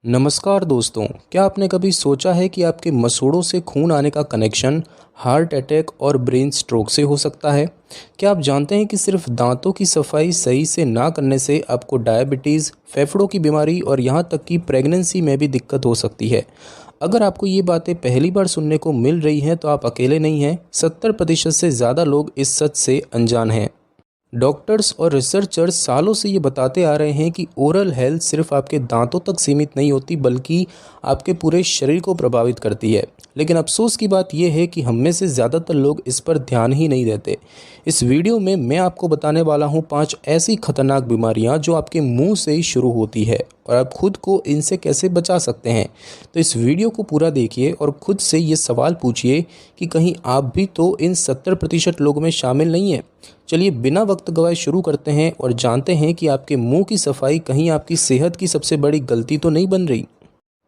नमस्कार दोस्तों, क्या आपने कभी सोचा है कि आपके मसूड़ों से खून आने का कनेक्शन हार्ट अटैक और ब्रेन स्ट्रोक से हो सकता है? क्या आप जानते हैं कि सिर्फ दांतों की सफाई सही से ना करने से आपको डायबिटीज़, फेफड़ों की बीमारी और यहाँ तक कि प्रेगनेंसी में भी दिक्कत हो सकती है? अगर आपको ये बातें पहली बार सुनने को मिल रही हैं तो आप अकेले नहीं हैं। 70% से ज़्यादा लोग इस सच से अनजान हैं। डॉक्टर्स और रिसर्चर्स सालों से ये बताते आ रहे हैं कि ओरल हेल्थ सिर्फ आपके दांतों तक सीमित नहीं होती बल्कि आपके पूरे शरीर को प्रभावित करती है। लेकिन अफसोस की बात यह है कि हम में से ज़्यादातर लोग इस पर ध्यान ही नहीं देते। इस वीडियो में मैं आपको बताने वाला हूँ 5 ऐसी खतरनाक बीमारियाँ जो आपके मुंह से ही शुरू होती है और आप खुद को इनसे कैसे बचा सकते हैं। तो इस वीडियो को पूरा देखिए और खुद से ये सवाल पूछिए कि कहीं आप भी तो इन 70% लोगों में शामिल नहीं हैं। चलिए बिना वक्त गवाए शुरू करते हैं और जानते हैं कि आपके मुंह की सफाई कहीं आपकी सेहत की सबसे बड़ी गलती तो नहीं बन रही।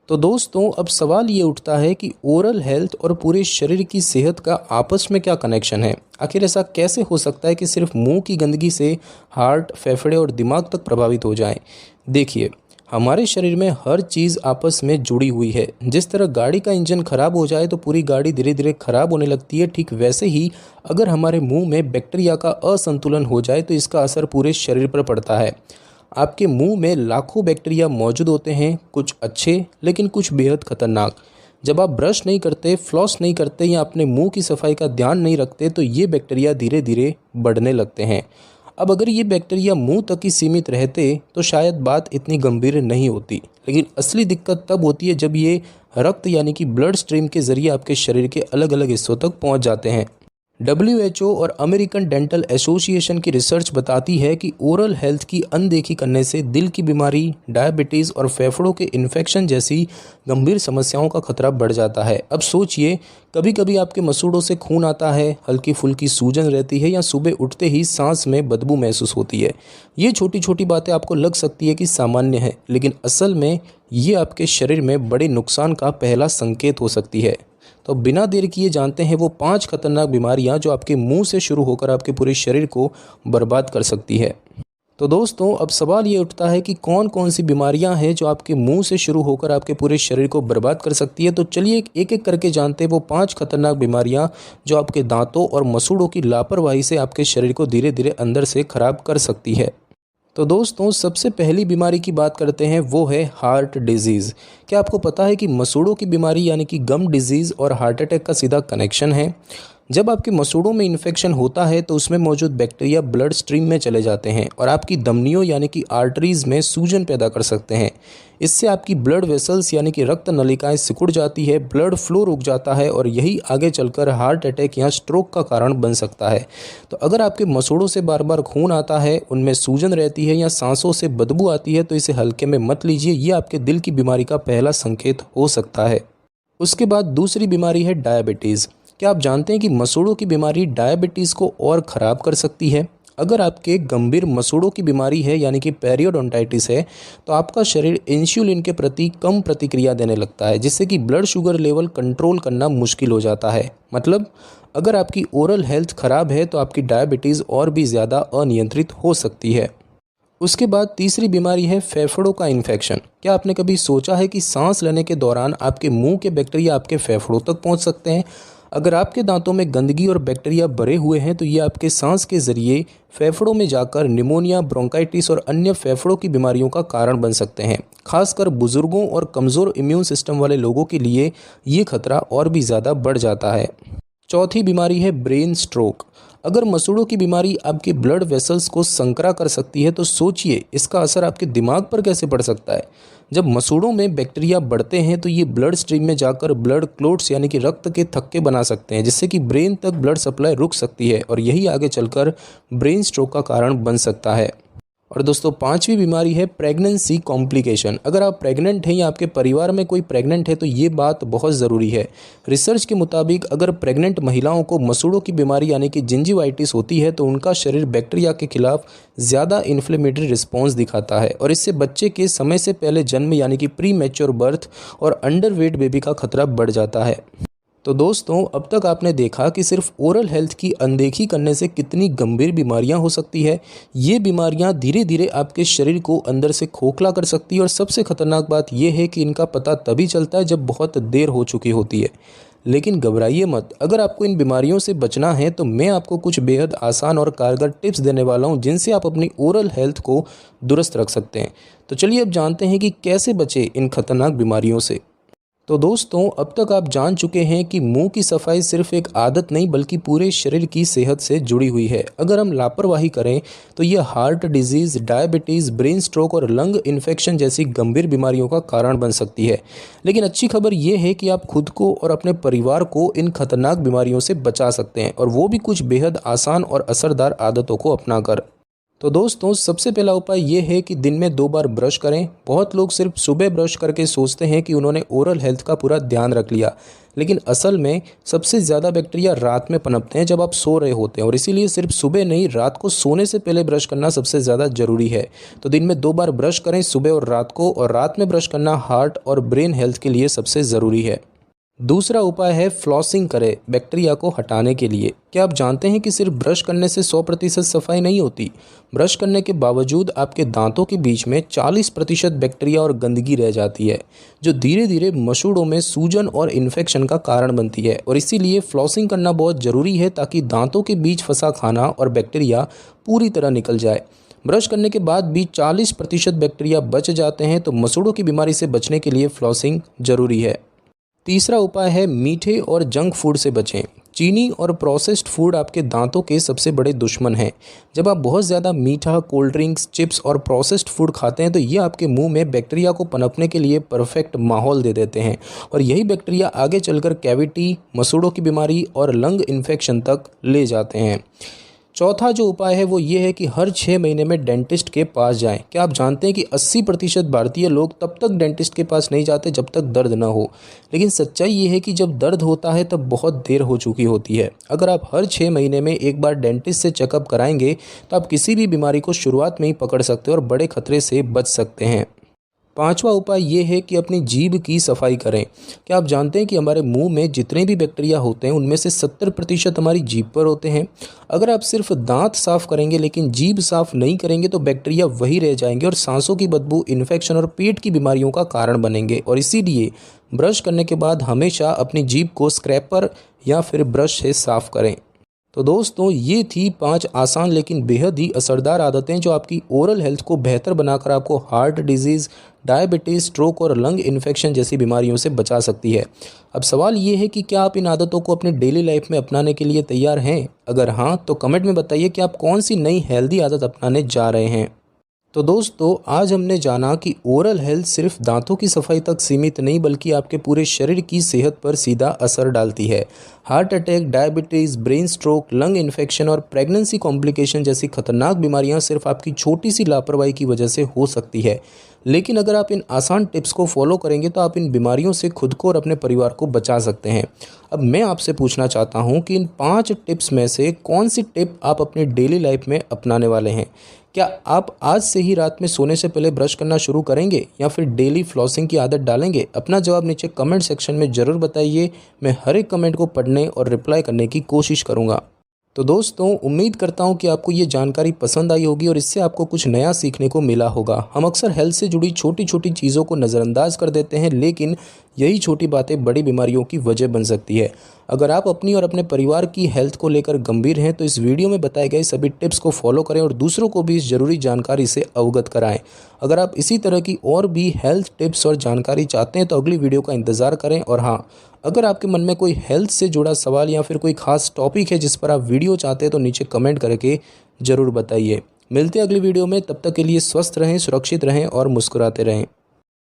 तो दोस्तों, अब सवाल ये उठता है कि ओरल हेल्थ और पूरे शरीर की सेहत का आपस में क्या कनेक्शन है। आखिर ऐसा कैसे हो सकता है कि सिर्फ मुंह की गंदगी से हार्ट, फेफड़े और दिमाग तक प्रभावित हो जाए। देखिए, हमारे शरीर में हर चीज़ आपस में जुड़ी हुई है। जिस तरह गाड़ी का इंजन खराब हो जाए तो पूरी गाड़ी धीरे धीरे खराब होने लगती है, ठीक वैसे ही अगर हमारे मुंह में बैक्टीरिया का असंतुलन हो जाए तो इसका असर पूरे शरीर पर पड़ता है। आपके मुंह में लाखों बैक्टीरिया मौजूद होते हैं, कुछ अच्छे लेकिन कुछ बेहद खतरनाक। जब आप ब्रश नहीं करते, फ्लॉस नहीं करते या अपने मुंह की सफाई का ध्यान नहीं रखते तो ये बैक्टीरिया धीरे धीरे बढ़ने लगते हैं। अब अगर ये बैक्टीरिया मुंह तक ही सीमित रहते तो शायद बात इतनी गंभीर नहीं होती, लेकिन असली दिक्कत तब होती है जब ये रक्त यानी कि ब्लड स्ट्रीम के जरिए आपके शरीर के अलग अलग हिस्सों तक पहुंच जाते हैं। WHO और अमेरिकन डेंटल एसोसिएशन की रिसर्च बताती है कि ओरल हेल्थ की अनदेखी करने से दिल की बीमारी, डायबिटीज़ और फेफड़ों के इन्फेक्शन जैसी गंभीर समस्याओं का खतरा बढ़ जाता है। अब सोचिए, कभी कभी आपके मसूड़ों से खून आता है, हल्की फुल्की सूजन रहती है या सुबह उठते ही सांस में बदबू महसूस होती है। ये छोटी छोटी बातें आपको लग सकती है कि सामान्य है, लेकिन असल में ये आपके शरीर में बड़े नुकसान का पहला संकेत हो सकती है। तो बिना देर किए जानते हैं वो 5 खतरनाक बीमारियां जो आपके मुंह से शुरू होकर आपके पूरे शरीर को बर्बाद कर सकती है। तो दोस्तों, अब सवाल ये उठता है कि कौन कौन सी बीमारियां हैं जो आपके मुंह से शुरू होकर आपके पूरे शरीर को बर्बाद कर सकती है। तो चलिए एक एक करके जानते हैं वो 5 खतरनाक बीमारियां जो आपके दांतों और मसूड़ों की लापरवाही से आपके शरीर को धीरे धीरे अंदर से खराब कर सकती है। तो दोस्तों, सबसे पहली बीमारी की बात करते हैं, वो है हार्ट डिजीज़। क्या आपको पता है कि मसूड़ों की बीमारी यानी कि गम डिजीज़ और हार्ट अटैक का सीधा कनेक्शन है। जब आपके मसूड़ों में इन्फेक्शन होता है तो उसमें मौजूद बैक्टीरिया ब्लड स्ट्रीम में चले जाते हैं और आपकी धमनियों यानी कि आर्टरीज में सूजन पैदा कर सकते हैं। इससे आपकी ब्लड वेसल्स यानी कि रक्त नलिकाएं सिकुड़ जाती है, ब्लड फ्लो रुक जाता है और यही आगे चलकर हार्ट अटैक या स्ट्रोक का कारण बन सकता है। तो अगर आपके मसूड़ों से बार बार खून आता है, उनमें सूजन रहती है या सांसों से बदबू आती है तो इसे हल्के में मत लीजिए, ये आपके दिल की बीमारी का पहला संकेत हो सकता है। उसके बाद दूसरी बीमारी है डायबिटीज़। क्या आप जानते हैं कि मसूड़ों की बीमारी डायबिटीज़ को और ख़राब कर सकती है। अगर आपके गंभीर मसूड़ों की बीमारी है यानी कि पेरियोडोंटाइटिस है तो आपका शरीर इंसुलिन के प्रति कम प्रतिक्रिया देने लगता है, जिससे कि ब्लड शुगर लेवल कंट्रोल करना मुश्किल हो जाता है। मतलब अगर आपकी ओरल हेल्थ ख़राब है तो आपकी डायबिटीज़ और भी ज़्यादा अनियंत्रित हो सकती है। उसके बाद तीसरी बीमारी है फेफड़ों का इन्फेक्शन। क्या आपने कभी सोचा है कि सांस लेने के दौरान आपके मुंह के बैक्टीरिया आपके फेफड़ों तक पहुंच सकते हैं। अगर आपके दांतों में गंदगी और बैक्टीरिया भरे हुए हैं तो ये आपके सांस के जरिए फेफड़ों में जाकर निमोनिया, ब्रोंकाइटिस और अन्य फेफड़ों की बीमारियों का कारण बन सकते हैं। खासकर बुजुर्गों और कमज़ोर इम्यून सिस्टम वाले लोगों के लिए ये खतरा और भी ज़्यादा बढ़ जाता है। चौथी बीमारी है ब्रेन स्ट्रोक। अगर मसूड़ों की बीमारी आपके ब्लड वेसल्स को संकरा कर सकती है तो सोचिए इसका असर आपके दिमाग पर कैसे पड़ सकता है। जब मसूड़ों में बैक्टीरिया बढ़ते हैं तो ये ब्लड स्ट्रीम में जाकर ब्लड क्लोट्स यानी कि रक्त के थक्के बना सकते हैं, जिससे कि ब्रेन तक ब्लड सप्लाई रुक सकती है और यही आगे चलकर ब्रेन स्ट्रोक का कारण बन सकता है। और दोस्तों, 5वीं बीमारी है प्रेगनेंसी कॉम्प्लिकेशन। अगर आप प्रेग्नेंट हैं या आपके परिवार में कोई प्रेग्नेंट है तो ये बात बहुत ज़रूरी है। रिसर्च के मुताबिक अगर प्रेग्नेंट महिलाओं को मसूड़ों की बीमारी यानी कि जिंजिवाइटिस होती है तो उनका शरीर बैक्टीरिया के खिलाफ ज़्यादा इन्फ्लेमेटरी रिस्पॉन्स दिखाता है और इससे बच्चे के समय से पहले जन्म यानी कि प्री मैच्योर बर्थ और अंडरवेट बेबी का खतरा बढ़ जाता है। तो दोस्तों, अब तक आपने देखा कि सिर्फ ओरल हेल्थ की अनदेखी करने से कितनी गंभीर बीमारियां हो सकती है। ये बीमारियां धीरे धीरे आपके शरीर को अंदर से खोखला कर सकती है और सबसे खतरनाक बात यह है कि इनका पता तभी चलता है जब बहुत देर हो चुकी होती है। लेकिन घबराइए मत, अगर आपको इन बीमारियों से बचना है तो मैं आपको कुछ बेहद आसान और कारगर टिप्स देने वाला हूं जिनसे आप अपनी ओरल हेल्थ को दुरुस्त रख सकते हैं। तो चलिए अब जानते हैं कि कैसे बचें इन खतरनाक बीमारियों से। तो दोस्तों, अब तक आप जान चुके हैं कि मुंह की सफाई सिर्फ एक आदत नहीं बल्कि पूरे शरीर की सेहत से जुड़ी हुई है। अगर हम लापरवाही करें तो यह heart disease, diabetes, brain stroke और लंग इन्फेक्शन जैसी गंभीर बीमारियों का कारण बन सकती है। लेकिन अच्छी खबर यह है कि आप खुद को और अपने परिवार को इन खतरनाक बीमारियों से बचा सकते हैं, और वो भी कुछ बेहद आसान और असरदार आदतों को अपनाकर। तो दोस्तों, सबसे पहला उपाय ये है कि दिन में 2 बार ब्रश करें। बहुत लोग सिर्फ सुबह ब्रश करके सोचते हैं कि उन्होंने ओरल हेल्थ का पूरा ध्यान रख लिया, लेकिन असल में सबसे ज़्यादा बैक्टीरिया रात में पनपते हैं जब आप सो रहे होते हैं, और इसीलिए सिर्फ सुबह नहीं, रात को सोने से पहले ब्रश करना सबसे ज़्यादा ज़रूरी है। तो दिन में 2 बार ब्रश करें, सुबह और रात को, और रात में ब्रश करना हार्ट और ब्रेन हेल्थ के लिए सबसे ज़रूरी है। दूसरा उपाय है फ्लॉसिंग करें बैक्टीरिया को हटाने के लिए। क्या आप जानते हैं कि सिर्फ ब्रश करने से 100% सफाई नहीं होती? ब्रश करने के बावजूद आपके दांतों के बीच में 40% बैक्टीरिया और गंदगी रह जाती है, जो धीरे धीरे मसूड़ों में सूजन और इन्फेक्शन का कारण बनती है। और इसीलिए फ्लॉसिंग करना बहुत ज़रूरी है ताकि दांतों के बीच फंसा खाना और बैक्टीरिया पूरी तरह निकल जाए। ब्रश करने के बाद भी 40% बैक्टीरिया बच जाते हैं, तो मसूड़ों की बीमारी से बचने के लिए फ्लॉसिंग ज़रूरी है। तीसरा उपाय है मीठे और जंक फूड से बचें। चीनी और प्रोसेस्ड फूड आपके दांतों के सबसे बड़े दुश्मन हैं। जब आप बहुत ज़्यादा मीठा, कोल्ड ड्रिंक्स, चिप्स और प्रोसेस्ड फूड खाते हैं तो ये आपके मुंह में बैक्टीरिया को पनपने के लिए परफेक्ट माहौल दे देते हैं, और यही बैक्टीरिया आगे चलकर कैविटी, मसूड़ों की बीमारी और लंग इन्फेक्शन तक ले जाते हैं। चौथा जो उपाय है वो ये है कि हर 6 महीने में डेंटिस्ट के पास जाएं। क्या आप जानते हैं कि 80% भारतीय लोग तब तक डेंटिस्ट के पास नहीं जाते जब तक दर्द ना हो। लेकिन सच्चाई ये है कि जब दर्द होता है तब बहुत देर हो चुकी होती है। अगर आप हर 6 महीने में एक बार डेंटिस्ट से चेकअप कराएंगे तो आप किसी भी बीमारी को शुरुआत में ही पकड़ सकते हैं और बड़े खतरे से बच सकते हैं। पांचवा उपाय ये है कि अपनी जीभ की सफाई करें। क्या आप जानते हैं कि हमारे मुंह में जितने भी बैक्टीरिया होते हैं उनमें से 70% हमारी जीभ पर होते हैं। अगर आप सिर्फ दांत साफ करेंगे लेकिन जीभ साफ नहीं करेंगे तो बैक्टीरिया वही रह जाएंगे और सांसों की बदबू, इन्फेक्शन और पेट की बीमारियों का कारण बनेंगे। और इसीलिए ब्रश करने के बाद हमेशा अपनी जीभ को स्क्रैपर या फिर ब्रश से साफ करें। तो दोस्तों, ये थी 5 आसान लेकिन बेहद ही असरदार आदतें जो आपकी ओरल हेल्थ को बेहतर बनाकर आपको हार्ट डिजीज़, डायबिटीज़, स्ट्रोक और लंग इन्फेक्शन जैसी बीमारियों से बचा सकती है। अब सवाल ये है कि क्या आप इन आदतों को अपनी डेली लाइफ में अपनाने के लिए तैयार हैं? अगर हाँ, तो कमेंट में बताइए कि आप कौन सी नई हेल्दी आदत अपनाने जा रहे हैं। तो दोस्तों, आज हमने जाना कि ओरल हेल्थ सिर्फ दांतों की सफाई तक सीमित नहीं बल्कि आपके पूरे शरीर की सेहत पर सीधा असर डालती है। Heart attack, diabetes, brain stroke, lung infection और प्रेगनेंसी कॉम्प्लिकेशन जैसी खतरनाक बीमारियां सिर्फ आपकी छोटी सी लापरवाही की वजह से हो सकती है। लेकिन अगर आप इन आसान टिप्स को फॉलो करेंगे तो आप इन बीमारियों से खुद को और अपने परिवार को बचा सकते हैं। अब मैं आपसे पूछना चाहता हूं कि इन 5 टिप्स में से कौन सी टिप आप अपनी डेली लाइफ में अपनाने वाले हैं? क्या आप आज से ही रात में सोने से पहले ब्रश करना शुरू करेंगे या फिर डेली फ्लॉसिंग की आदत डालेंगे? अपना जवाब नीचे कमेंट सेक्शन में ज़रूर बताइए। मैं हर एक कमेंट को पढ़ने और रिप्लाई करने की कोशिश करूँगा। तो दोस्तों, उम्मीद करता हूँ कि आपको ये जानकारी पसंद आई होगी और इससे आपको कुछ नया सीखने को मिला होगा। हम अक्सर हेल्थ से जुड़ी छोटी छोटी चीज़ों को नज़रअंदाज कर देते हैं, लेकिन यही छोटी बातें बड़ी बीमारियों की वजह बन सकती है। अगर आप अपनी और अपने परिवार की हेल्थ को लेकर गंभीर हैं तो इस वीडियो में बताए गए सभी टिप्स को फॉलो करें और दूसरों को भी इस ज़रूरी जानकारी से अवगत कराएं। अगर आप इसी तरह की और भी हेल्थ टिप्स और जानकारी चाहते हैं तो अगली वीडियो का इंतज़ार करें। और हाँ, अगर आपके मन में कोई हेल्थ से जुड़ा सवाल या फिर कोई खास टॉपिक है जिस पर आप वीडियो चाहते हैं तो नीचे कमेंट करके ज़रूर बताइए। मिलते हैं अगली वीडियो में, तब तक के लिए स्वस्थ रहें, सुरक्षित रहें और मुस्कुराते रहें।